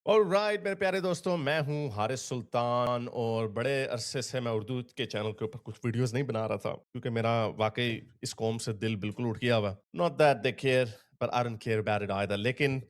और राइट मेरे प्यारे दोस्तों, मैं हूं हारिस सुल्तान और बड़े अरसे से मैं उर्दू के चैनल के ऊपर कुछ वीडियोस नहीं बना रहा था क्योंकि मेरा वाकई इस कौम से दिल बिल्कुल उठ गया हुआ। नॉट दैट दे केयर, पर I don't care about it either. लेकिन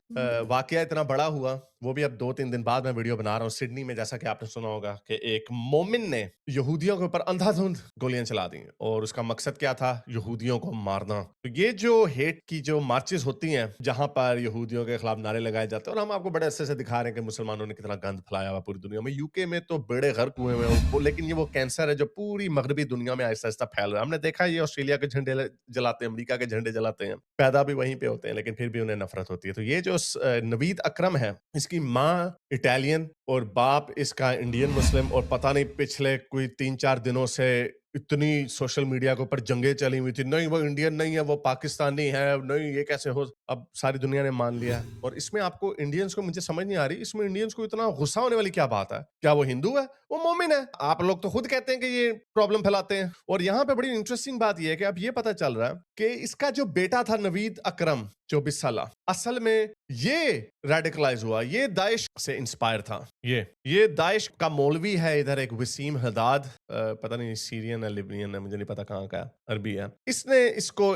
वाकया इतना बड़ा हुआ, वो भी अब 2-3 दिन बाद मैं वीडियो बना रहा हूँ। सिडनी में, जैसा कि आपने सुना होगा, कि एक मोमिन ने यहूदियों के ऊपर अंधाधुंध गोलियां चला दी और उसका मकसद क्या था? यहूदियों को मारना। तो ये जो हेट की जो मार्चेस होती हैं, जहां पर यहूदियों के खिलाफ नारे लगाए जाते हैं, और हम आपको बड़े अच्छे से दिखा रहे हैं कि मुसलमानों ने कितना गंद फैलाया हुआ पूरी दुनिया में। यूके में तो बेड़े गर्क हुए हुए हैं लेकिन ये वो कैंसर है जो पूरी मगरबी दुनिया में आहिस्ता आहिस्ता फैल रहा है। हमने देखा ये ऑस्ट्रेलिया के झंडे जलाते हैं, अमेरिका के झंडे जलाते हैं, पैदा भी वहीं पे होते हैं, लेकिन फिर भी उन्हें नफरत होती है। तो ये जो नवीद अकरम है, इसकी माँ इटालियन और बाप इसका इंडियन मुस्लिम, और पता नहीं पिछले कोई 3-4 दिनों से इतनी सोशल मीडिया के ऊपर जंगें चली हुई थी, नहीं वो इंडियन नहीं है, वो पाकिस्तानी है, नहीं ये कैसे हो। अब सारी दुनिया ने मान लिया है। और इसमें आपको इंडियंस को, मुझे समझ नहीं आ रही, इसमें इंडियंस को इतना गुस्सा होने वाली क्या बात है? क्या वो हिंदू है? वो मोमिन है। आप लोग तो खुद कहते हैं कि ये प्रॉब्लम फैलाते हैं। और यहाँ पे बड़ी इंटरेस्टिंग बात ये है कि अब ये पता चल रहा है कि इसका जो बेटा था नवीद अकरम 24 साल, असल में ये रेडिकलाइज हुआ, ये दाइश से इंस्पायर था। ये दाइश का मौलवी है इधर, एक वसीम हदाद, पता नहीं सीरियन है, लिबियन है, मुझे नहीं पता कहाँ का है, अरबी है। इसने इसको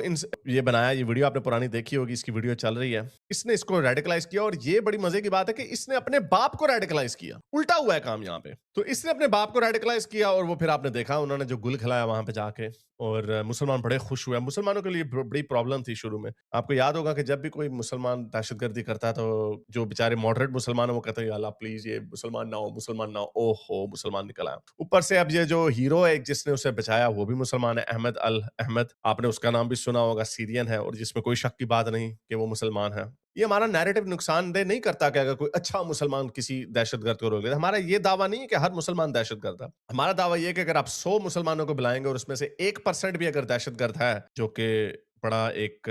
ये बनाया। ये वीडियो आपने पुरानी देखी होगी, इसकी वीडियो चल रही है। इसने इसको रेडिकलाइज किया, और ये बड़ी मजे की बात है कि इसने अपने बाप को रेडिकलाइज किया। उल्टा हुआ है काम यहाँ पे। तो इसने अपने बाप को रेडिकलाइज किया, और वो फिर आपने देखा उन्होंने जो गुल खिलाया वहां पे जाके, और मुसलमान बड़े खुश हुए। मुसलमानों के लिए बड़ी प्रॉब्लम थी शुरू में। आपको याद होगा कि जब भी कोई मुसलमान दहशतगर्दी करता है, तो जो बेचारे मॉडरेट मुसलमान है वो कहते हैं अल्लाह प्लीज ये मुसलमान ना हो, मुसलमान ना हो। ओहो, मुसलमान निकल आया। ऊपर से अब ये जो हीरो है जिसने उसे बचाया, वो भी मुसलमान है, अहमद अल अहमद। आपने उसका नाम भी सुना होगा, सीरियन है, और जिसमें कोई शक की बात नहीं कि वो मुसलमान है। ये हमारा नैरेटिव नुकसानदेह नहीं करता कि अगर कोई अच्छा मुसलमान किसी दहशतगर्द को रोक ले। हमारा ये दावा नहीं है कि हर मुसलमान दहशतगर्द है। हमारा दावा ये है कि अगर आप 100 मुसलमानों को बुलाएंगे और उसमें से 1% भी अगर दहशतगर्द है, जो कि बड़ा एक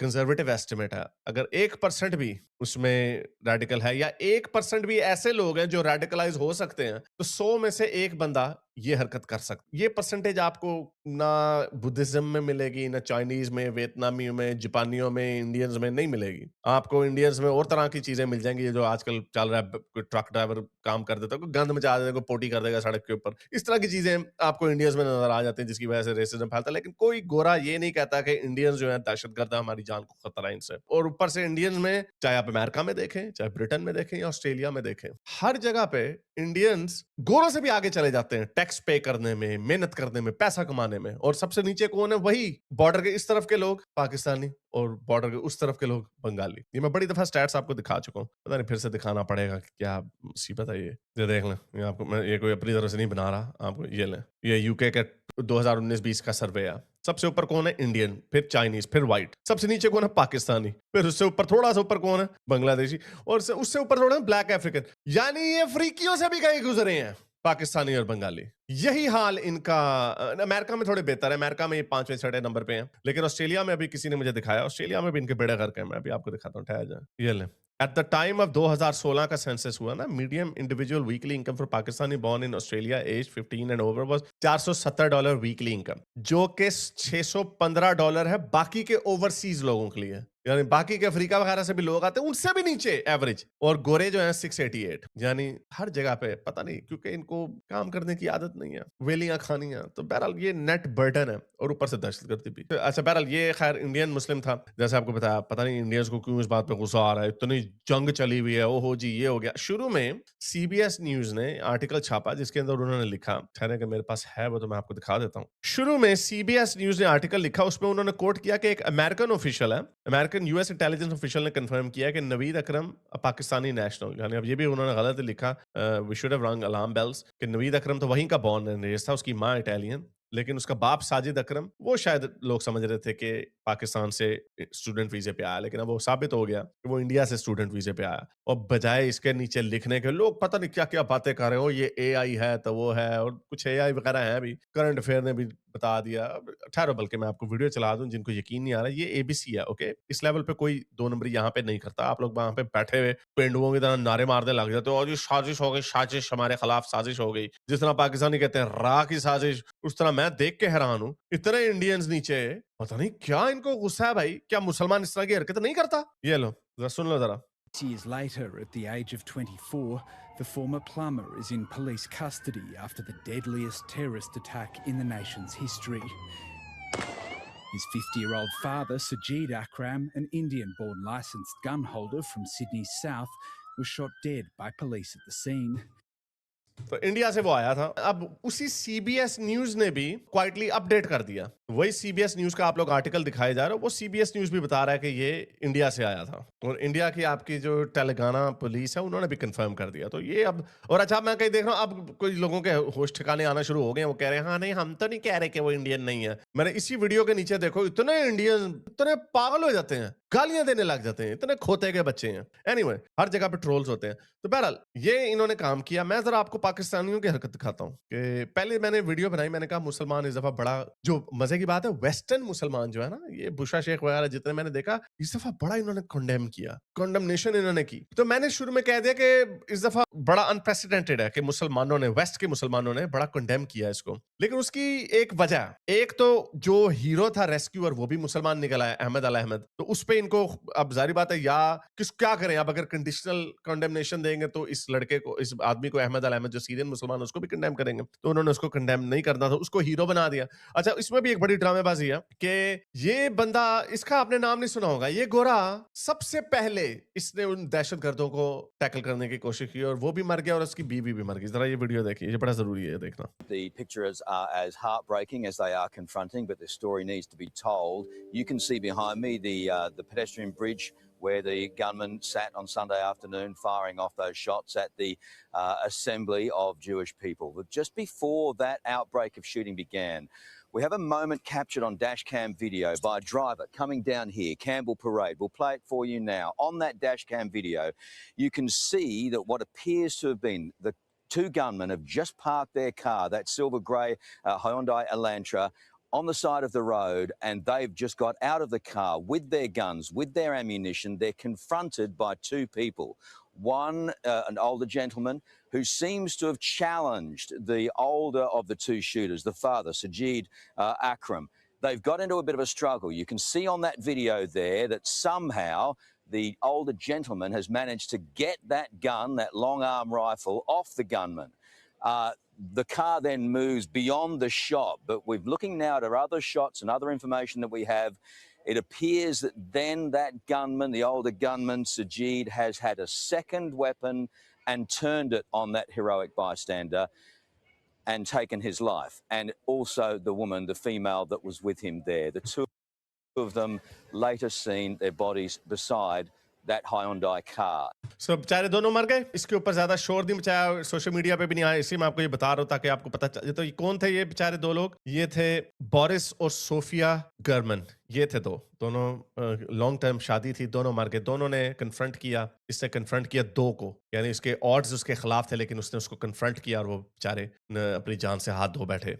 कंजर्वेटिव एस्टिमेट है, अगर 1% भी उसमें रेडिकल है, या 1% भी ऐसे लोग हैं जो रेडिकलाइज हो सकते हैं, तो 100 में से एक बंदा ये हरकत कर सकता। ये परसेंटेज आपको ना बुद्धिज्म में मिलेगी, ना चाइनीज में, वियतनामी में, जापानियों में, इंडियंस में नहीं मिलेगी। आपको इंडियंस में और तरह की चीजें मिल जाएंगी। ये जो आजकल चल रहा है, कोई ट्रक ड्राइवर काम कर देता है, कोई गंद मचा देता है, कोई पोटी कर देगा सड़क के ऊपर, इस तरह की चीजें आपको इंडियंस में नजर आ जाती हैं, जिसकी वजह से रेसिज्म फैलता है। लेकिन कोई गोरा ये नहीं कहता कि इंडियंस जो है दहशतगर्द है, हमारी जान को खतरा है इनसे। और ऊपर से इंडियंस में, चाहे आप अमेरिका में देखें, चाहे ब्रिटेन में देखें, या ऑस्ट्रेलिया में देखें, हर जगह पे इंडियंस गोरों से भी आगे चले जाते हैं टैक्स पे करने में, मेहनत करने में, पैसा कमाने में। और सबसे नीचे कौन है? वही बॉर्डर के इस तरफ के लोग पाकिस्तानी, और बॉर्डर के उस तरफ के लोग बंगाली। ये मैं बड़ी दफा स्टैट्स आपको दिखा चुका हूँ, पता नहीं फिर से दिखाना पड़ेगा कि क्या मुसीबत है। ये देख लें, ये आपको मैं ये कोई अपनी तरफ से नहीं बना रहा, आपको ये लें, ये यूके के 2019-20 का सर्वे है। सबसे ऊपर कौन है? इंडियन, फिर चाइनीज, फिर व्हाइट। सबसे नीचे कौन है? पाकिस्तानी। फिर उससे ऊपर थोड़ा सा ऊपर कौन है? बांग्लादेशी। और उससे ऊपर थोड़ा ब्लैक अफ्रीकन। यानी ये अफ्रीकियों से भी कहीं गुजरे हैं, पाकिस्तानी और बंगाली। यही हाल इनका अमेरिका में थोड़े बेहतर है। अमेरिका में ये 5वें 6वें नंबर पे हैं, लेकिन ऑस्ट्रेलिया में अभी किसी ने मुझे दिखाया, ऑस्ट्रेलिया में भी इनके बेड़े गर्क हैं। मैं अभी आपको दिखाता हूँ, ठहर जाए। ये ले, एट द टाइम ऑफ 2016 का सेंसस हुआ ना, medium individual weekly income for Pakistani born in Australia age 15 and over was $470 weekly income, जो कि $615 है बाकी के ओवरसीज लोगों के लिए। यानी बाकी के अफ्रीका वगैरह से भी लोग आते हैं, उनसे भी नीचे एवरेज। और गोरे जो हैं 688। यानी हर जगह पे पता नहीं, क्योंकि इनको काम करने की आदत नहीं है, वेलियां खानी है। तो बहरहाल ये नेट बर्डन है, और ऊपर से दहशतगर्दी भी। तो अच्छा, बहरहाल ये खैर इंडियन मुस्लिम था, जैसे आपको बताया। पता नहीं इंडियंस को क्यों इस बात पे गुस्सा आ रहा है, इतनी जंग चली हुई है, ओहो जी ये हो गया। शुरू में सीबीएस न्यूज ने आर्टिकल छापा, जिसके अंदर उन्होंने लिखा, ठहरे कि मेरे पास है वो, तो मैं आपको दिखा देता हूँ। शुरू में सीबीएस न्यूज ने आर्टिकल लिखा, उसमें उन्होंने कोट किया कि एक अमेरिकन ऑफिशियल है, अमेरिकन यूएस इंटेलिजेंस ऑफिशियल ने कंफर्म किया कि नवीद अकरम पाकिस्तानी नेशनल, यानी अब ये भी उन्होंने गलत लिखा, वी शुड हैव रंग अलार्म बेल्स, कि नवीद अकरम तो वहीं का बॉर्न एंड रेज था, उसकी माँ इटालियन, लेकिन उसका बाप साजिद अकरम, वो शायद लोग समझ रहे थे कि पाकिस्तान से स्टूडेंट वीजे पे आया, लेकिन अब वो साबित हो गया कि वो इंडिया से स्टूडेंट वीजे पे आया। और बजाय इसके नीचे लिखने के, लोग पता नहीं क्या क्या बातें कर रहे हो, ये एआई है तो वो है, और कुछ एआई वगैरह है भी, करंट अफेयर ने भी बता दिया। ठहरो, बल्कि मैं आपको वीडियो चला दूं, जिनको यकीन नहीं आ रहा, ये एबीसी है, ओके। इस लेवल पे कोई दो नंबरी यहाँ पे नहीं करता। आप लोग वहां पे बैठे हुए पेंडुओं की तरह नारे मारने लग जाते हो, और ये साजिश हो गई, साजिश, हमारे खिलाफ साजिश हो गई। जिस तरह पाकिस्तानी कहते हैं राह की साजिश, उस तरह मैं देख के हैरान हूं, इतने इंडियंस नीचे, पता नहीं क्या इनको गुस्सा है भाई। क्या मुसलमान इस तरह की हरकत नहीं करता? ये लो, जरा सुन लो जरा। Years later, at the age of 24, the former plumber is in police custody after the deadliest terrorist attack in the nation's history. His 50-year-old father, Sajid Akram, an Indian-born licensed gun holder from Sydney's south, was shot dead by police at the scene. تو India سے وہ آیا تھا. اب اسی C B S news نے بھی quietly update کر دیا. وہی سی بی ایس نیوز کا آپ لوگ آرٹیکل دکھائے جا رہا ہے, وہ سی بی ایس نیوز بھی بتا رہا ہے کہ یہ انڈیا سے آیا تھا, اور انڈیا کی آپ کی جو تلنگانہ پولیس ہے انہوں نے بھی کنفرم کر دیا. تو یہ اب, اور اچھا میں کہیں دیکھ رہا ہوں اب کوئی لوگوں کے ہوش ٹھکانے آنا شروع ہو گئے ہیں, وہ کہہ رہے ہیں ہاں نہیں ہم تو نہیں کہہ رہے کہ وہ انڈین نہیں ہے. میں نے اسی ویڈیو کے نیچے دیکھو اتنے انڈین اتنے پاگل ہو جاتے ہیں, گالیاں دینے لگ جاتے ہیں, اتنے کھوتے کے بچے ہیں. اینی وے ہر جگہ پہ ٹرولز ہوتے ہیں. تو بہرحال یہ انہوں نے کام کیا. میں ذرا آپ کو پاکستانیوں کی حرکت دکھاتا ہوں کہ پہلے میں نے ویڈیو بنائی, میں نے کہا مسلمان اس دفعہ بڑا, جو مزے کی بات ہے ویسٹرن مسلمان جو ہے نا, یہ بشا شیخ وغیرہ جتنے میں نے دیکھا اس دفعہ بڑا انہوں نے کنڈیم کیا, کنڈمنیشن انہوں نے کی. تو میں نے شروع میں کہہ دیا کہ اس دفعہ بڑا انپریسیڈنٹڈ ہے کہ مسلمانوں نے, ویسٹ کے مسلمانوں نے بڑا کنڈیم کیا اس کو. لیکن اس کی ایک وجہ, ایک تو جو ہیرو تھا ریسکیور وہ بھی مسلمان نکلا ہے, احمد احمد, تو اس پہ ان کو اب ظاہر بات ہے یا کیا کریں اب, اگر کنڈیشنل کنڈیمنیشن دیں گے تو اس لڑکے کو, اس آدمی کو, احمد احمد جو سیرین مسلمان اس کو بھی کنڈیم کریں گے. تو انہوں نے اس کو کنڈیم نہیں کرنا تھا, اس کو ہیرو بنا دیا. اچھا اس میں بھی ایک بڑی ڈرامے بازی ہے کہ یہ بندہ, اس کا آپ نے نام نہیں سنا ہوگا, یہ گورا سب سے پہلے اس نے ان دہشت گردوں کو ٹیکل کرنے کی کوشش کی, اور وہ بھی مر گیا اور اس کی بیوی بھی مر گئی. ذرا یہ ویڈیو دیکھیے, یہ بڑا ضروری ہے دیکھنا. The pictures are as heartbreaking as they are confronting, but the story needs to be told. You can see behind me the pedestrian bridge where the gunman sat on Sunday afternoon firing off those shots at the assembly of Jewish people. But just before that outbreak of shooting began, we have a moment captured on dash cam video by a driver coming down here, Campbell Parade. We'll play it for you now. On that dash cam video, you can see that what appears to have been the two gunmen have just parked their car, that silver grey Hyundai Elantra, on the side of the road, and they've just got out of the car with their guns, with their ammunition. They're confronted by two people. One, an older gentleman who seems to have challenged the older of the two shooters, the father, Sajid Akram. They've got into a bit of a struggle. You can see on that video there that somehow the older gentleman has managed to get that gun, that long-arm rifle, off the gunman. The car then moves beyond the shot, but we're looking now at our other shots and other information that we have. It appears that then that gunman, the older gunman, Sajid, has had a second weapon and turned it on that heroic bystander and taken his life. And also the woman, the female that was with him there. The two of them later seen, their bodies beside that Hyundai car. سو بیچارے دونوں مر گئے. اس کے اوپر زیادہ شور نہیں مچایا, social media پہ بھی نہیں آیا, اسی میں آپ کو یہ بتا رہا ہوں تاکہ آپ کو پتہ چلے. تو یہ کون تھے یہ بیچارے دو لوگ؟ یہ تھے بورس اور صوفیا گرمن. یہ تھے دونوں لانگ ٹرم شادی تھی, دونوں مر گئے. دونوں نے کنفرنٹ کیا, اس نے کنفرنٹ کیا دو کو, یعنی اس کے آڈز اس کے خلاف تھے لیکن اس نے اس کو کنفرنٹ کیا اور وہ بیچارے اپنی جان سے ہاتھ دھو بیٹھے.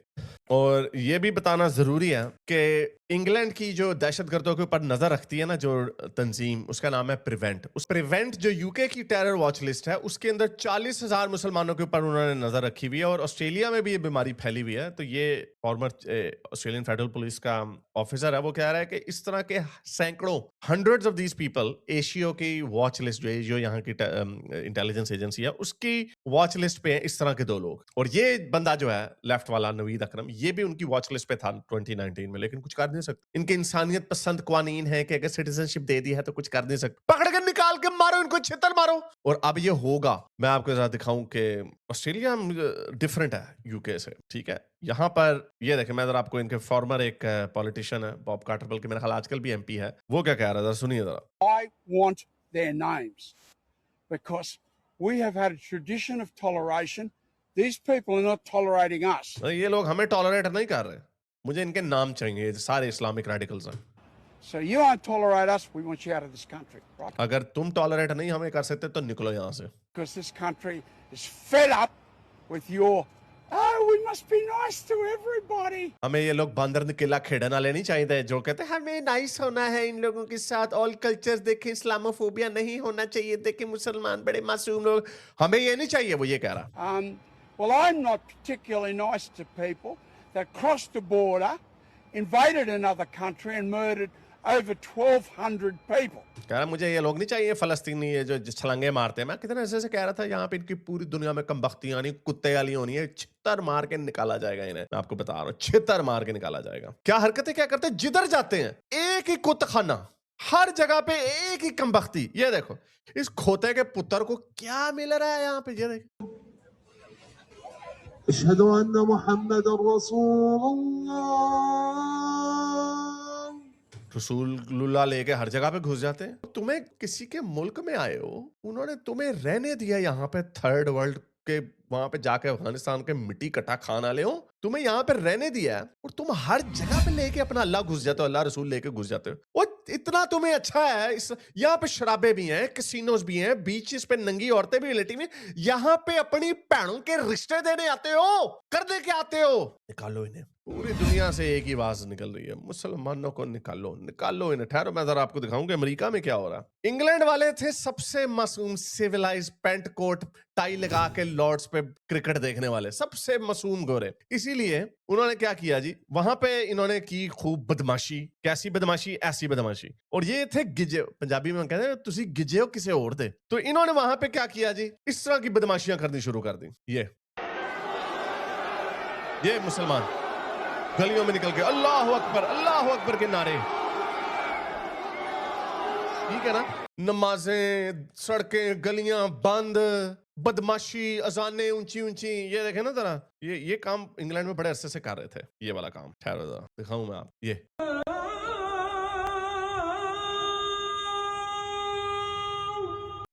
اور یہ بھی بتانا ضروری ہے کہ انگلینڈ کی جو دہشت گردوں کے اوپر نظر رکھتی ہے نا جو تنظیم, اس کا نام ہے پریونٹ. اس پریونٹ جو یو کے کی ٹیرر واچ لسٹ ہے, اس کے اندر 40,000 مسلمانوں کے اوپر انہوں نے نظر رکھی ہوئی ہے, اور آسٹریلیا میں بھی یہ بیماری پھیلی ہوئی ہے. تو یہ فارمر آسٹریلین فیڈرل پولیس کا آفیسر ہے, وہ کہہ رہا ہے کہ اس طرح کے سینکڑوں, hundreds of these people, Asia کی واچ لسٹ جو یہاں کی انٹیلیجنس ایجنسی ہے اس کی واچ لسٹ پہ ہیں اس طرح کے دو لوگ. اور یہ بندہ جو ہے لیفٹ والا نوید اکرم, یہ بھی ان کی واچ لسٹ پہ تھا 2019 میں, لیکن کچھ کر نہیں سکتے. ان کے انسانیت پسند قوانین ہے کہ اگر سٹیزن شپ دے دی ہے تو کچھ کر نہیں سکتے, پکڑ کے نکال کے مارو, ان کو چھتر مارو. اور اب یہ ہوگا, میں آپ کو ذرا دکھاؤں کہ آسٹریلیا ڈفرنٹ ہے یو کے سے, ٹھیک ہے. یہاں پر یہ دیکھیں, میں ذرا آپ کو ان کے فارمر ایک پولیٹیشین ہے باب کارٹر, بلکہ میرا خیال آج کل بھی ایم پی ہے, وہ کیا کہہ رہا ہے, ذرا سنیے ذرا. I want their names because we have had a tradition of toleration. These people are not tolerating us. یہ لوگ ہمیں ٹالریٹ نہیں کر رہے, مجھے ان کے نام چاہیے, سارے اسلامک ریڈیکلز ہیں. So you won't tolerate us, we want you out of this country, right? اگر تم ٹالریٹ نہیں ہمیں کر سکتے تو نکلو یہاں سے. Because this country is fed up with your, oh, we must be nice to everybody. ہمیں یہ لوگ باندر نکلا کھیڑن والے نہیں چاہیے جو کہتے ہیں ہمیں نائس ہونا ہے ان لوگوں کے ساتھ, آل کلچرز دیکھیں, اسلاموفوبیا نہیں ہونا چاہیے, دیکھیں مسلمان بڑے معصوم لوگ, ہمیں یہ نہیں چاہیے. وہ یہ کہہ رہا. Well, I'm not particularly nice to people that crossed the border, invaded another country and murdered over 1,200 people. कह रहा मुझे ये लोग नहीं चाहिए फलस्तीनी ये जो छलांगे मारते हैं। मैं कितने ऐसे से कह रहा था यहाँ पे इनकी पूरी दुनिया में कमबख्तियां नहीं कुत्ते वाली होनी है, छितर मार के निकाला जाएगा इन्हें। मैं आपको बता रहा हूँ छितर मार के निकाला जाएगा। क्या हरकतें क्या करते हैं, जिधर जाते हैं एक ही कुत्तखाना, हर जगह पे एक ही कमबख्ती। ये देखो इस खोते के पुत्र को क्या मिल रहा है यहाँ पे, ये देखो। अशहदु अन्ना मुहम्मदुर रसूलुल्लाह। रसूलुल्लाह लेके हर जगह पे घुस जाते हैं। तुम्हें किसी के मुल्क में आए हो, उन्होंने तुम्हें रहने दिया यहाँ पे थर्ड वर्ल्ड के वहां पे जाके अफगानिस्तान के मिट्टी कटा खाना ले हो, तुम्हें यहाँ पे रहने दिया है और तुम हर जगह पे लेके अपना अल्लाह घुस जाते हो, अल्लाह रसूल लेके घुस जाते हो। और इतना तुम्हें अच्छा है, इस यहाँ पे शराबे भी हैं, कैसीनोज भी हैं, बीचेस पे नंगी औरतें भी लेटी हुई, यहाँ पे अपनी भैनों के रिश्ते देने आते हो, कर दे के आते हो। निकालो इन्हें, पूरी दुनिया से एक ही आवाज निकल रही है, मुसलमानों को निकालो, निकालो इन्हें। ठहरो मैं जरा आपको दिखाऊं कि अमेरिका में क्या हो रहा है। इंग्लैंड वाले थे सबसे मासूम, सिविलाइज, पैंट कोट टाई लगा के लॉर्ड्स पे क्रिकेट देखने वाले, सबसे मासूम गोरे। इसीलिए उन्होंने क्या किया जी, वहां पे इन्होंने की खूब बदमाशी। कैसी बदमाशी? ऐसी बदमाशी। और ये थे गिजे, पंजाबी में कहते हैं तुसी गिजे हो किसे और दे। तो इन्होंने वहां पे क्या किया जी, इस तरह की बदमाशियां करनी शुरू कर दी। ये मुसलमान गलियों में निकल के अल्लाह अकबर के नारे, ठीक है ना। नमाजें, सड़कें, गलियां बंद, बदमाशी, अजानें ऊंची ऊंची। ये देखे ना जरा, ये काम इंग्लैंड में बड़े अरसे से कर रहे थे, ये वाला काम। ठहरो जरा दिखाऊं मैं आप। ये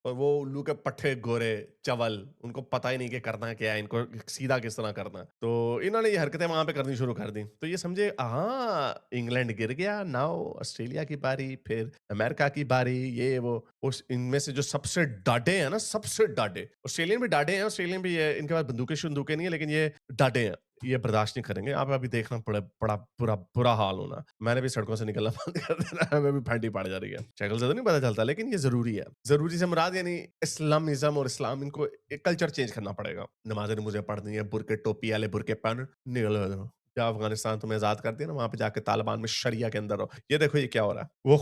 और वो उल्लू के पट्टे गोरे चवल, उनको पता ही नहीं कि करना क्या है, इनको सीधा किस तरह करना है। तो इन्होंने ये हरकतें वहां पे करनी शुरू कर दी। तो ये समझे हाँ इंग्लैंड गिर गया, नाउ ऑस्ट्रेलिया की बारी, फिर अमेरिका की बारी। ये वो उस इनमें से जो सबसे डाडे हैं ना, सबसे डाडे ऑस्ट्रेलियन भी डाडे हैं, ऑस्ट्रेलियन भी ये, इनके पास बंदूकें नहीं है, लेकिन ये डाडे हैं, ये बर्दाश्त नहीं करेंगे। आप अभी देखना बड़ा बुरा हाल होना। मैंने भी सड़कों से निकलना बंद कर देना है, मैं भी फैंटी पड़ जा रही है। शक्ल से तो नहीं पता चलता, लेकिन ये जरूरी है। जरूरी से मुराद यानी इस्लामिज्म और इस्लाम, इनको एक कल्चर चेंज करना पड़ेगा। नमाजें मुझे पढ़नी है, बुरके टोपी वाले बुरके पहन निकलो। जब अफगानिस्तान तुम्हें आजाद कर दिया ना, वहां पे जाके तालिबान में शरिया के अंदर हो। ये देखो ये क्या हो रहा है, वो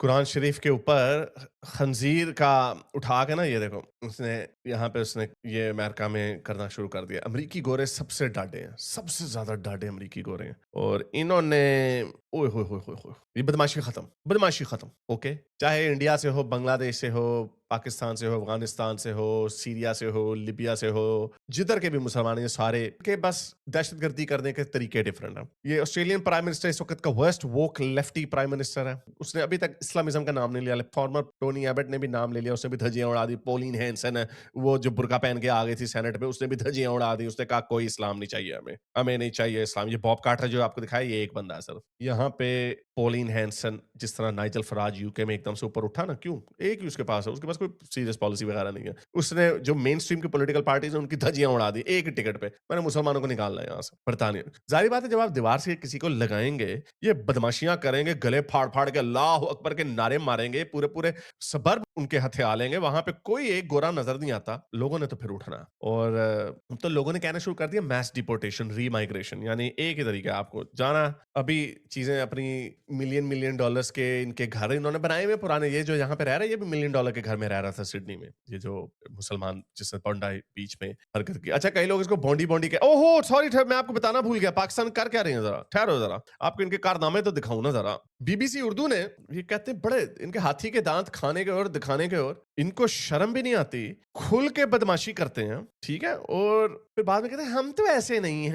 कुरान शरीफ के ऊपर खंजीर का उठा के ना, ये देखो उसने यहाँ पे उसने ये अमेरिका में करना शुरू कर दिया। अमेरिकी गोरे सबसे डाडे हैं, सबसे ज्यादा डाडे अमेरिकी गोरे हैं। और इन्होंने ओए हो ये बदमाशी खत्म। ओके, चाहे इंडिया से हो, बांग्लादेश से हो, पाकिस्तान से हो, अफगानिस्तान से हो, सीरिया से हो, लिबिया से हो, जिधर के भी मुसलमान हैं सारे के बस दहशतगर्दी करने के तरीके डिफरेंट हैं। ये ऑस्ट्रेलियन प्राइम मिनिस्टर इस वक्त का वर्स्ट वोक लेफ्टी प्राइम मिनिस्टर है। उसने अभी तक इस्लामिज्म का नाम नहीं लिया। फॉर्मर टोनी एबट ने भी नाम ले लिया, उसने भी धज्जियां उड़ा दी। पॉलिन हैंसन है वो जो बुर्का पहन के आ गई थी सेनेट में, उसने भी धज्जियां उड़ा दी। उसने कहा कोई इस्लाम नहीं चाहिए, हमें नहीं चाहिए इस्लाम। ये बॉब कार्टर जो आपको दिखाया, ये एक बंदा है सिर्फ। यहाँ पे पॉलिन हैंसन, जिस तरह नाइजल फराज यूके में एकदम से ऊपर उठा ना, क्यों? एक ही उसके पास है, उसके पास कोई सीरियस पॉलिसी वगैरह नहीं है। उसने जो मेन स्ट्रीम की पॉलिटिकल पार्टीज है उनकी धज्जियां उड़ा दी एक ही टिकट पे। मैंने मुसलमानों को निकालना है यहाँ से, बरतानिया। जाहिर बात है जब आप दीवार से किसी को लगाएंगे, ये बदमाशियां करेंगे, गले फाड़ फाड़ के अल्लाह अकबर के नारे मारेंगे, पूरे सबर्ब उनके हथियार लेंगे, वहां पे कोई एक गोरा नजर नहीं आता। लोगों ने तो फिर उठना, और तो लोगों ने कहना शुरू कर दिया मैस डिपोर्टेशन, रीमाइग्रेशन। यानी एक ही तरीका है आपको जाना। अभी चीजें अपनी मिलियन डॉलर्स के इनके घर इन्होंने बनाए हुए पुराने। ये जो यहाँ पे रह रहा है, ये भी $1 मिलियन के घर में रह रहा था सिडनी में, ये जो मुसलमान जिसने बॉन्डी बीच में हरकत की। अच्छा, कई लोग इसको बॉन्डी के, ओहो सॉरी मैं आपको बताना भूल गया, पाकिस्तान कर क्या रहे हैं, जरा ठहरो, जरा आपको इनके कारनामे तो दिखाऊं ना जरा। बीबीसी उर्दू ने ये कहते हैं, बड़े इनके हाथी के दांत खाने के और दिखाने के, और इनको शर्म भी नहीं आती, खुल के बदमाशी करते हैं, ठीक है। और फिर बाद में कहते हैं हम तो ऐसे नहीं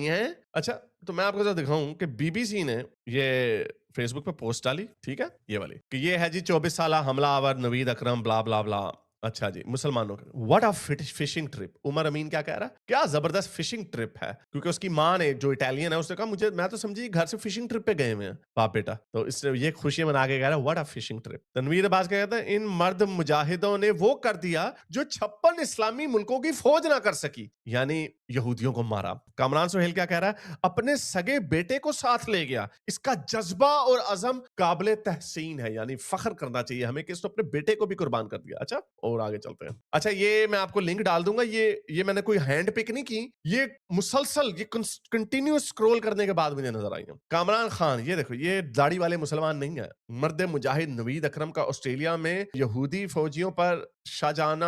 हैं। अच्छा, तो मैं आपको जरा दिखाऊं कि बीबीसी ने ये फेसबुक पे पोस्ट डाली, ठीक है, ये वाली, कि ये है जी 24 साल हमलावर नवीद अकरम ब्ला ब्ला ब्ला। अच्छा जी, मुसलमानों का what a fishing trip. Umar Amin क्या कह रहा है, क्या जबरदस्त फिशिंग ट्रिप है, क्योंकि उसकी माँ ने जो इटालियन है उसने कहा मैं तो समझी घर से फिशिंग ट्रिप पे गए हुए हैं बाप बेटा। तो इसने ये खुशी मना के कह रहा है what a fishing trip. Tanveer Abbas क्या कहता है, इन मर्द मुजाहिदों ने वो कर दिया जो 56 इस्लामी मुल्कों की फौज ना कर सकी। यानी یہودیوں کو مارا. کامران سہیل کیا کہہ رہا ہے؟ اپنے سگے بیٹے کو ساتھ لے گیا. اس کا جذبہ اور عزم قابل تحسین ہے, یعنی فخر کرنا چاہیے ہمیں کہ اس نے اپنے بیٹے کو بھی قربان کر دیا. اچھا اور آگے چلتے ہیں. اچھا یہ میں آپ کو لنک ڈال دوں گا, یہ میں نے کوئی ہینڈ پک نہیں کی, یہ مسلسل یہ کنٹینیوس اسکرول کرنے کے بعد مجھے نظر آئی ہیں. کامران خان یہ دیکھو, یہ داڑھی والے مسلمان نہیں ہیں. مرد مجاہد نوید اکرم کا آسٹریلیا میں یہودی فوجیوں پر شاہجانہ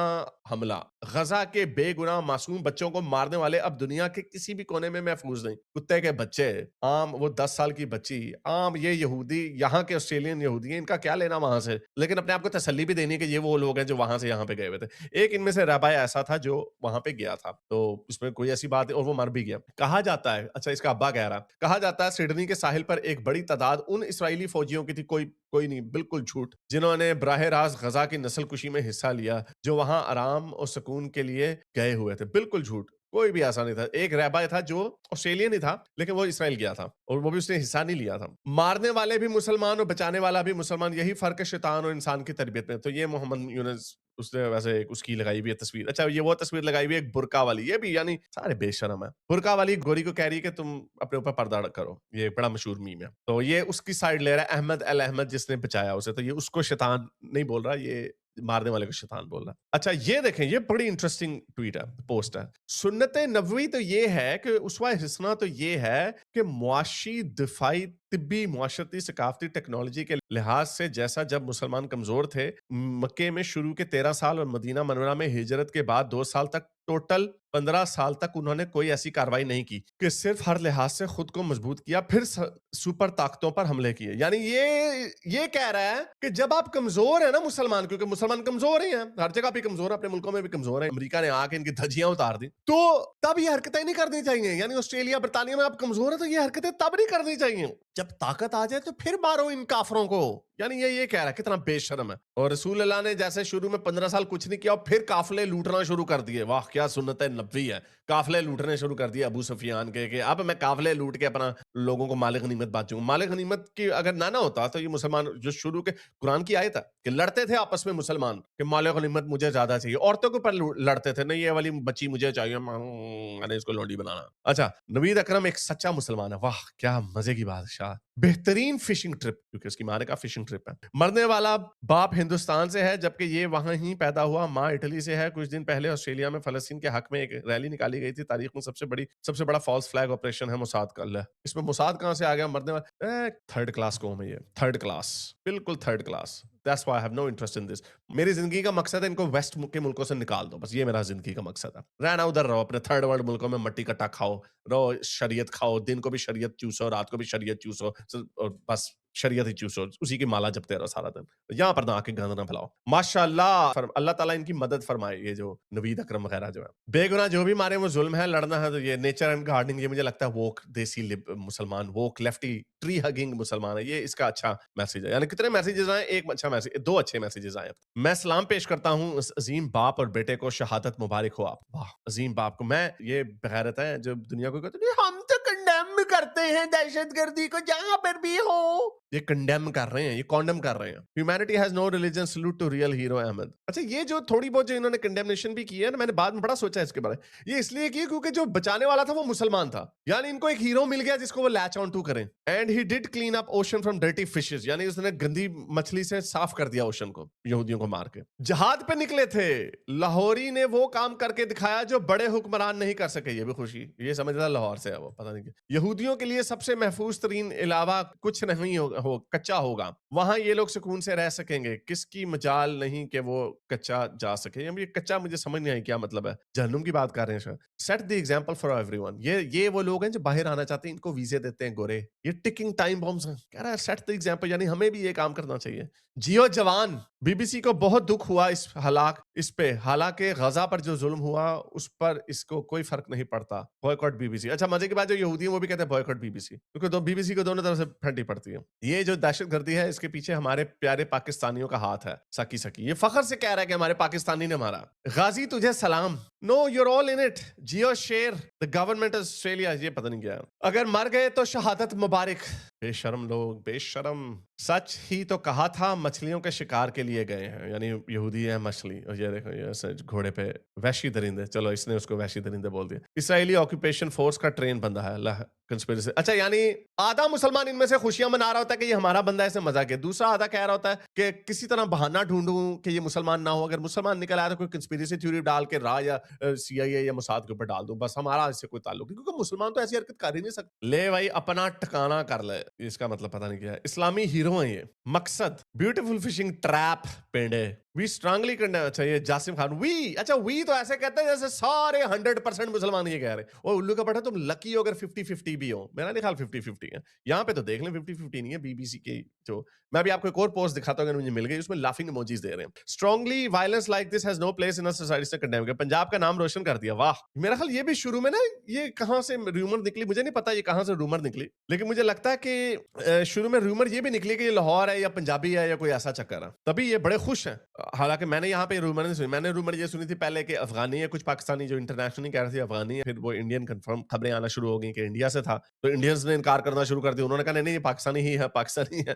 حملہ. غزہ کے بے گناہ معصوم بچوں کو مارنے والے اب دنیا کے کسی بھی کونے میں محفوظ نہیں. کتے کے بچے عام, وہ 10 سال کی بچی عام, یہ یہودی یہاں کے آسٹریلین یہودی ہیں, ان کا کیا لینا وہاں سے, لیکن اپنے آپ کو تسلی بھی دینی کہ یہ وہ لوگ ہیں جو وہاں سے یہاں پہ گئے ہوئے تھے. ایک ان میں سے رابع ایسا تھا جو وہاں پہ گیا تھا, تو اس میں کوئی ایسی بات ہے, اور وہ مر بھی گیا. کہا جاتا ہے, اچھا اس کا ابا کہہ رہا, کہا جاتا ہے سڈنی کے ساحل پر ایک بڑی تعداد ان اسرائیلی فوجیوں کی تھی, کوئی نہیں, بالکل جھوٹ, جنہوں نے براہ راست غزہ کی نسل کشی میں حصہ لیا, جو وہاں آرام اور سکون کے لیے گئے ہوئے تھے. بالکل جھوٹ, کوئی بھی ایسا نہیں تھا. ایک رہبر تھا جو آسٹریلین ہی تھا لیکن وہ اسرائیل گیا تھا, اور وہ بھی اس نے حصہ نہیں لیا تھا. مارنے والے بھی مسلمان اور بچانے والا بھی مسلمان, یہی فرق ہے شیطان اور انسان کی تربیت میں. تو یہ محمد یونس اس نے ویسے اس کی لگائی ہوئی ہے تصویر. اچھا یہ وہ تصویر لگائی ہوئی ہے ایک برقع والی, یہ بھی یعنی سارے بے شرم ہے. برقع والی گوری کو کہہ رہی ہے کہ تم اپنے اوپر پردہ کرو, یہ بڑا مشہور میم ہے. تو یہ اس کی سائیڈ لے رہا ہے احمد احمد جس نے بچایا اسے, تو یہ اس کو شیطان نہیں بول رہا, یہ مارنے والے کو شیطان بول رہا. اچھا یہ دیکھیں, یہ بڑی انٹرسٹنگ ٹویٹ ہے, پوسٹ ہے. سنت نبوی تو یہ ہے کہ اسوہ حسنہ تو یہ ہے کہ معاشی, دفاعی, طبی, معاشرتی, ثقافتی, ٹیکنالوجی کے لحاظ سے جیسا جب مسلمان کمزور تھے مکے میں شروع کے 13 سال اور مدینہ منورہ میں ہجرت کے بعد 2 سال تک, ٹوٹل 15 سال تک انہوں نے کوئی ایسی کاروائی نہیں کی کہ صرف ہر لحاظ سے خود کو مضبوط کیا, پھر سپر طاقتوں پر حملے کیے. یعنی یہ کہہ رہا ہے کہ جب آپ کمزور ہیں نا مسلمان, کیونکہ مسلمان کمزور ہی ہیں, ہر جگہ پہ کمزور ہیں, اپنے ملکوں میں بھی کمزور ہیں, امریکہ نے آ کے ان کی دھجیاں اتار دی, تو تب یہ حرکتیں نہیں کرنی چاہیے. یعنی آسٹریلیا برطانیہ میں آپ کمزور ہیں تو یہ حرکتیں تب نہیں کرنی چاہیے, جب طاقت آ جائے تو پھر مارو ان کافروں کو. یعنی یہ کہہ رہا ہے, کتنا بے شرم ہے. اور رسول اللہ نے جیسے شروع میں 15 سال کچھ نہیں کیا اور پھر قافلے لوٹنا شروع کر دیے. واہ کیا سنت نبوی ہے, قافلے لوٹنے شروع کر دیے ابو سفیان کے, کہ اب میں قافلے لوٹ کے اپنا لوگوں کو مال غنیمت بانٹوں. مال غنیمت کی اگر نہ ہوتا تو یہ مسلمان جو شروع کے قرآن کی آیت ہے کہ لڑتے تھے آپس میں مسلمان کہ مال غنیمت مجھے زیادہ چاہیے, عورتوں کے اوپر لڑتے تھے, نہیں یہ والی بچی مجھے چاہیے, میں نے اس کو لونڈی بنانا. اچھا نوید اکرم ایک سچا مسلمان ہے, واہ کیا مزے کی بادشاہ. بہترین فشنگ ٹرپ, کیونکہ اس کی ماں نے کہا فشنگ ٹرپ ہے. مرنے والا باپ ہندوستان سے ہے جبکہ یہ وہاں ہی پیدا ہوا, ماں اٹلی سے ہے. کچھ دن پہلے آسٹریلیا میں فلسطین کے حق میں ایک ریلی نکالی گئی تھی. تاریخ میں سب سے بڑا فالس فلیگ آپریشن ہے موساد کا. اللہ, اس میں موساد کہاں سے آ گیا؟ مرنے والا 3rd کلاس قوم ہے یہ, 3rd کلاس, بالکل 3rd class. That's why I have no interest in this. میری زندگی کا مقصد ہے ان کو ویسٹ کے ملکوں سے نکال دو, بس یہ میرا زندگی کا مقصد ہے. رہنا ادھر رہو, اپنے 3rd ورلڈ ملکوں میں مٹی کٹا کھاؤ رہو, شریعت کھاؤ, دن کو بھی شریعت چوسو, رات کو بھی شریعت چوسو, اور بس شریعت ہی چوسو, اسی کی مالا جپتے رہو سارا دن, یہاں پر نہ آ کے گند نہ پھیلاؤ. ماشاء اللہ, اللہ تعالیٰ ان کی مدد فرمائے. یہ جو نوید اکرم وغیرہ جو ہے بے گناہ جو بھی مارے وہ ظلم ہے, لڑنا ہے تو یہ نیچر اینڈ گارڈننگ, یہ مجھے لگتا ہے ووک دیسی مسلمان, ووک لیفٹی ٹری ہگنگ مسلمان ہے. یہ اس کا اچھا میسج ہے. یعنی کتنے میسیجز آئے, ایک اچھا میسج, 2 اچھے میسیجز آئے. میں سلام پیش کرتا ہوں اس عظیم باپ اور بیٹے کو, شہادت مبارک ہو آپ. واہ عظیم باپ کو. میں یہ بغیرت ہے جو دنیا کو کہتے ہیں ہم تو کنڈیم کرتے ہیں دہشت گردی کو جہاں پر بھی ہو, یہ کنڈیم کر رہے ہیں, یہ کانڈم کر رہے ہیں. Humanity has no religion, salute to real hero Ahmed. اچھا یہ جو تھوڑی بہت جو انہوں نے کنڈیمنیشن بھی کی ہے نا, میں نے بعد میں بڑا سوچا اس کے بارے میں. یہ اس لیے کی کیونکہ جو بچانے والا تھا وہ مسلمان تھا, یعنی ان کو ایک ہیرو مل گیا جس کو وہ لیچ آن ٹو کریں. And he did clean up ocean from dirty fishes, یعنی اس نے گندی مچھلی سے صاف کر دیا اوشن کو یہودیوں کو مار کے. جہاد پہ نکلے تھے, لاہوری نے وہ کام کر کے دکھایا جو بڑے حکمران نہیں کر سکے. یہ بھی خوشی, یہ سمجھتا لاہور سے ہے وہ, پتہ نہیں کہ یہودیوں کے لیے سب سے محفوظ ترین علاوہ کچھ نہیں کچا ہوگا, وہاں یہ لوگ سکون سے رہ سکیں گے. کس کی مجال نہیں کہ وہ کچا جا سکے. یہ کچا مجھے سمجھ نہیں آئی کیا مطلب ہے, جہنم کی بات کر رہے ہیں. Set the example for everyone. یہ وہ لوگ ہیں جو باہر آنا چاہتے ہیں, ان کو ویزے دیتے ہیں گورے, یہ ٹکنگ ٹائم بمز ہیں. کہہ رہا ہے سیٹ دی ایگزامپل, یعنی ہمیں بھی یہ کام کرنا چاہیے. جیو جوان. بی بی سی کو بہت دکھ ہوا اس پہ, حالانکہ غزہ پر جو ظلم ہوا اس پر اس کو کوئی فرق نہیں پڑتا. بوائکاٹ بی بی سی. اچھا مزے کی بات, جو یہودی ہیں وہ بھی کہتے ہیں بوائکاٹ بی بی سی, کیونکہ بی بی سی کو دونوں طرف سے پھنٹی پڑتی ہے. یہ جو دہشت گردی ہے اس کے پیچھے ہمارے پیارے پاکستانیوں کا ہاتھ ہے. سکی یہ فخر سے کہہ رہا ہے کہ ہمارے پاکستانی نے مارا. غازی تجھے سلام. No you are all in it. جیو شیر دی گورنمنٹ آف آسٹریلیا, یہ پتہ نہیں کیا. اگر مر گئے تو شہادت مبارک. بے شرم لوگ, بے شرم. सच ही तो कहा था, मछलियों के शिकार के लिए गए हैं, यानी यहूदी है मछली, और ये देखो ये ऐसे घोड़े पे वहशी दरिंदे, चलो इसने उसको वहशी दरिंदे बोल दिया। इसराइली ऑक्यूपेशन फोर्स का ट्रेन बंदा है, कंस्पिरेसी। अच्छा, यानी आधा मुसलमान इनमें से खुशियां मना रहा होता है कि ये हमारा बंदा है, ऐसे मजाक है, दूसरा आधा कह रहा होता है कि किसी तरह बहाना ढूंढूं कि ये मुसलमान ना हो, अगर मुसलमान निकल आया तो कोई कंस्पिरेसी थ्योरी डाल के राह या CIA या मोसाद के ऊपर डाल दूं, बस हमारा इससे कोई ताल्लुक नहीं, क्योंकि मुसलमान तो ऐसी हरकत कर ही नहीं सकते। ले भाई अपना ठिकाना कर ले, इसका मतलब पता नहीं क्या है। इस्लामी हीरो है ये। मकसद ब्यूटीफुल फिशिंग ट्रैप पेंडे वी स्ट्रांगली करना चाहिए। जासिम खान वी, अच्छा वी तो ऐसे कहते हैं जैसे सारे 100% मुसलमान ये कह रहे हैं। ओ उल्लू का पटा, तुम लकी हो अगर 50-50 भी हो, मेरा नहीं ख्याल 50-50 है। यहाँ पे तो देख लें 50-50 नहीं है। BBC की जो मैं भी आपको एक और पोस्ट दिखाता हूँ अगर मुझे मिल गई, उसमें लाफिंग इमोजीज दे रहे हैं। Strongly violence like this has no place in a society से कंडेम किया। पंजाब का नाम रोशन कर दिया, वाह। मेरा ख्याल ये भी शुरू में ना, ये कहाँ से रूमर निकली मुझे नहीं पता, ये कहाँ से रूमर निकली, लेकिन मुझे लगता है कि शुरू में रूमर ये भी निकली कि ये लाहौर है या पंजाबी है या कोई ऐसा चक्कर है, तभी ये बड़े खुश हैं। हालांकि मैंने यहाँ पे रूमर नहीं सुनी, मैंने रूमर ये सुनी थी पहले कि अफगानी है, कुछ पाकिस्तानी जो इंटरनेशनली कह रहे थे अफगानी है, फिर वो इंडियन कंफर्म खबरें आना शुरू हो गई कि इंडिया से था, तो इंडियंस ने इनकार करना शुरू कर दिया, उन्होंने कहा नहीं ये पाकिस्तानी ही है, पाकिस्तानी है।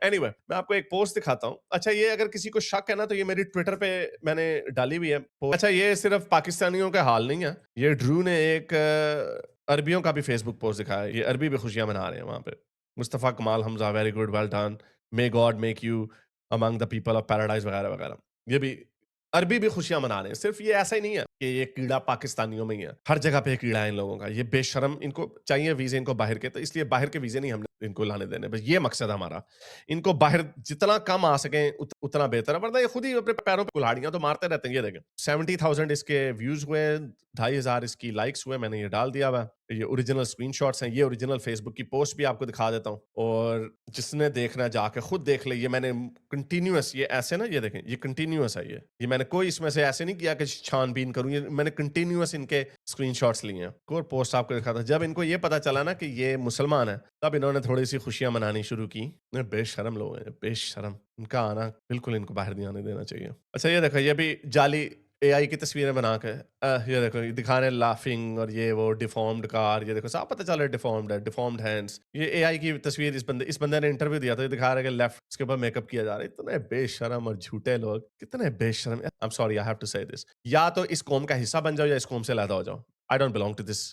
एनीवे, मैं आपको एक पोस्ट दिखाता हूँ। अच्छा, ये अगर किसी को शक है ना तो ये मेरी ट्विटर पे मैंने डाली हुई है। अच्छा, ये सिर्फ पाकिस्तानियों का हाल नहीं है, ये ड्रू ने एक अरबियों का भी फेसबुक पोस्ट दिखाया है, ये अरबी भी खुशियां मना रहे हैं वहां पे। मुस्तफा कमाल Hamza, very good, well done, may God make you among the people of paradise वगैरह वगैरह, ये भी अरबी भी खुशियां मना रहे हैं। सिर्फ ये ऐसा ही नहीं है कि ये कीड़ा पाकिस्तानियों में ही है, हर जगह पे कीड़ा है इन लोगों का। ये बेशरम, इनको चाहिए वीजे इनको बाहर के, तो इसलिए बाहर के वीजे नहीं हमने इनको लाने देने, बस ये मकसद हमारा। इनको बाहर जितना कम आ सके उतना बेहतर है, वरना ये खुद ही अपने पैरों पे कुल्हाड़ियां तो मारते रहते हैं। ये देखें 70,000 इसके व्यूज हुए, 2,500 इसकी लाइक्स हुए, मैंने ये डाल दिया हुआ। ये ओरिजिनल स्क्रीनशॉट्स हैं, ये ओरिजिनल फेसबुक की पोस्ट भी आपको दिखा देता हूँ, और जिसने देखना है जाके खुद देख ले। ये मैंने कंटिन्यूअस, ये ऐसे ना, ये देखें ये कंटिन्यूअस है, ये मैंने कोई इसमें से ऐसे नहीं किया कि छानबीन करूं, ये मैंने कंटिन्यूअस इनके स्क्रीनशॉट्स लिए हैं। और पोस्ट आपको दिखा था, जब इनको ये पता चला ना कि ये मुसलमान है, तब इन्होंने थोड़ी सी खुशियां मनानी शुरू की। बेशरम लोग हैं, बेशरम, इनका आना बिल्कुल इनको बाहर नहीं आने देना चाहिए। अच्छा, ये देखो, ये भी जाली AI की तस्वीरें बना के ये देखो, ये दिखा रहे लाफिंग और ये वो डिफॉर्म्ड कार, ये देखो साफ पता चल रहा है डिफॉर्म्ड है, डिफॉर्म्ड हैंड्स। ये AI की तस्वीर, इस बंदे ने इंटरव्यू दिया था, ये दिखा रहा है कि लेफ्ट इसके ऊपर मेकअप किया जा रहा है। इतने बेशरम और झूठे लोग, कितने बेशरम। I am sorry, I have to say this, या तो इस कौम का हिस्सा बन जाओ या इस कौम से अलग हो जाओ। I don't belong to this,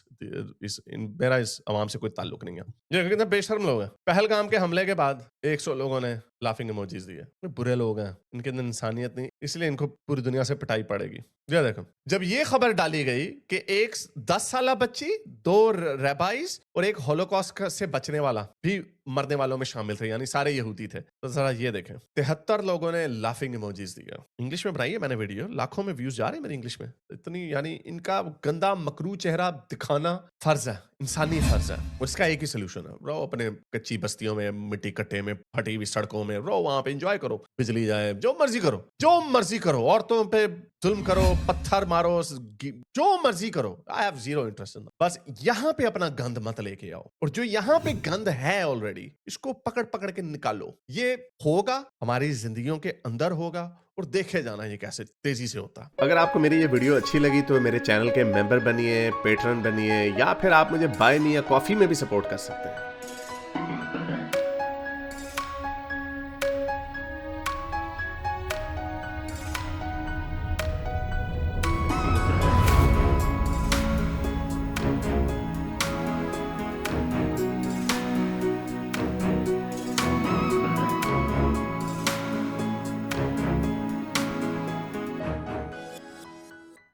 मेरा इस अवाम से कोई ताल्लुक नहीं है। ये कितने बेशर्म लोग हैं। पहलगाम के हमले के बाद 100 लोगों ने लाफिंग इमोजीज दिए। बुरे लोग हैं, इनके अंदर इंसानियत नहीं, इसलिए इनको पूरी दुनिया से पिटाई पड़ेगी। ये देखो, जब ये खबर डाली गई कि एक 10 साल बच्ची, 2 रैबाइज और एक होलोकॉस्ट से बचने वाला भी मरने वालों में शामिल थे, यानी सारे यहूदी थे, तो जरा ये देखें 73 लोगों ने लाफिंग इमोजीज दिया। इंग्लिश में बनाई है मैंने वीडियो, लाखों में व्यूज जा रहे हैं मेरे इंग्लिश में। इतनी, यानी इनका गंदा मकरू चेहरा दिखाना फर्ज है, इंसानी फर्ज है। उसका एक ही सोल्यूशन है, रहो अपने कच्ची बस्तियों में, मिट्टी कट्टे में, फटी हुई सड़कों में रहो, वहां पे एंजॉय करो, बिजली जाए, जो मर्जी करो, जो मर्जी करो, औरतों पे जुल्म करो, पत्थर मारो, जो मर्जी करो। I have zero interest in, बस यहाँ पे अपना गंद मत लेके आओ, और जो यहाँ पे गंद है ऑलरेडी, इसको पकड़ पकड़ के निकालो। ये होगा हमारी जिंदगियों के अंदर होगा, और देखे जाना ये कैसे तेजी से होता। अगर आपको मेरी ये वीडियो अच्छी लगी तो मेरे चैनल के मेंबर बनिए, पेट्रन बनिए, या फिर आप मुझे बाय मी या कॉफी में भी सपोर्ट कर सकते हैं।